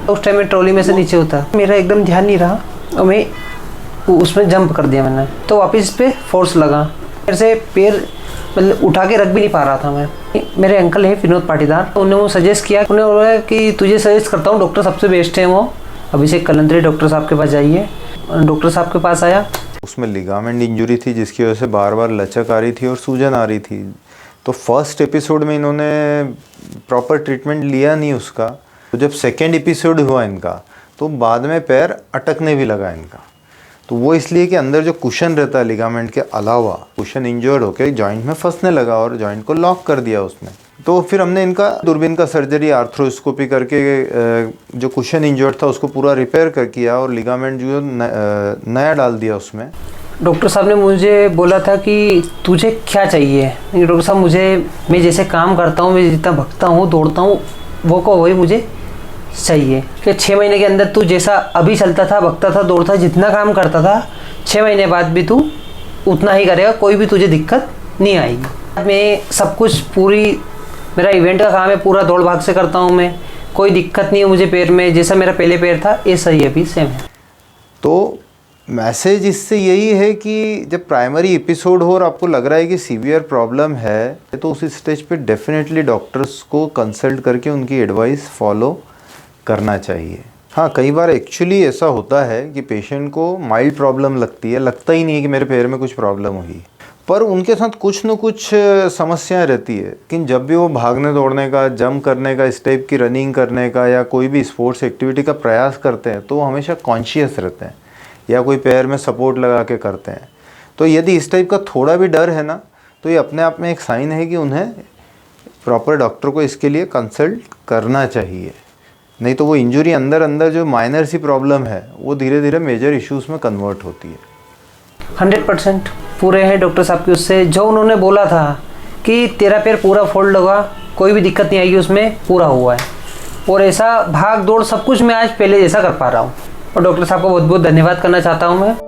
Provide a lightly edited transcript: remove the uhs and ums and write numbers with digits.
उस टाइम में ट्रॉली में से नीचे होता, मेरा एकदम ध्यान नहीं रहा और मैं उसमें जंप कर दिया मैंने, तो वापस इस पर फोर्स लगा। मेरे से पैर मतलब उठा के रख भी नहीं पा रहा था मैं। मेरे अंकल है विनोद पाटीदार, उन्होंने वो सजेस्ट किया, उन्होंने बोला कि तुझे सजेस्ट करता हूँ डॉक्टर सबसे बेस्ट है वो अभिषेक कलंदरे, डॉक्टर साहब के पास जाइए। डॉक्टर साहब के पास आया, उसमें लिगामेंट इंजरी थी जिसकी वजह से बार बार लचक आ रही थी और सूजन आ रही थी। तो फर्स्ट एपिसोड में इन्होंने प्रॉपर ट्रीटमेंट लिया नहीं उसका। तो जब सेकेंड एपिसोड हुआ इनका तो बाद में पैर अटकने भी लगा इनका। तो वो इसलिए कि अंदर जो कुशन रहता है लिगामेंट के अलावा, कुशन इंजर्ड होकर जॉइंट में फंसने लगा और जॉइंट को लॉक कर दिया उसने। तो फिर हमने इनका दूरबीन का सर्जरी आर्थ्रोस्कोपी करके जो कुशन इंजर्ड था उसको पूरा रिपेयर कर किया और लिगामेंट जो नया डाल दिया उसमें। डॉक्टर साहब ने मुझे बोला था कि तुझे क्या चाहिए। डॉक्टर साहब मैं जैसे काम करता हूँ, मैं जितना भगता हूँ दौड़ता हूँ वो को वही मुझे चाहिए। कि 6 महीने के अंदर तू जैसा अभी चलता था, भगता था, दौड़ता, जितना काम करता था 6 महीने बाद भी तू उतना ही करेगा, कोई भी तुझे दिक्कत नहीं आएगी। मैं सब कुछ मेरा इवेंट का काम है, पूरा दौड़ भाग से करता हूँ मैं, कोई दिक्कत नहीं है मुझे पैर में, जैसा मेरा पहले पैर था ऐसा ही अभी सेम है। तो मैसेज इससे यही है कि जब प्राइमरी एपिसोड हो और आपको लग रहा है कि सीवियर प्रॉब्लम है तो उस स्टेज पे डेफिनेटली डॉक्टर्स को कंसल्ट करके उनकी एडवाइस फॉलो करना चाहिए। हाँ, कई बार एक्चुअली ऐसा होता है कि पेशेंट को माइल्ड प्रॉब्लम लगती है, लगता ही नहीं है कि मेरे पैर में कुछ प्रॉब्लम हुई, पर उनके साथ कुछ न कुछ समस्याएं रहती है। लेकिन जब भी वो भागने दौड़ने का, जंप करने का, इस टाइप की रनिंग करने का या कोई भी स्पोर्ट्स एक्टिविटी का प्रयास करते हैं तो वो हमेशा कॉन्शियस रहते हैं या कोई पैर में सपोर्ट लगा के करते हैं। तो यदि इस टाइप का थोड़ा भी डर है ना, तो ये अपने आप में एक साइन है कि उन्हें प्रॉपर डॉक्टर को इसके लिए कंसल्ट करना चाहिए। नहीं तो वो इंजरी अंदर जो माइनर सी प्रॉब्लम है वो धीरे धीरे मेजर इश्यूज़ में कन्वर्ट होती है। 100% पूरे हैं डॉक्टर साहब की उससे, जो उन्होंने बोला था कि तेरा पैर पूरा फोल्ड होगा, कोई भी दिक्कत नहीं आएगी, उसमें पूरा हुआ है। और ऐसा भाग दौड़ सब कुछ मैं आज पहले जैसा कर पा रहा हूँ। और डॉक्टर साहब को बहुत बहुत धन्यवाद करना चाहता हूँ मैं।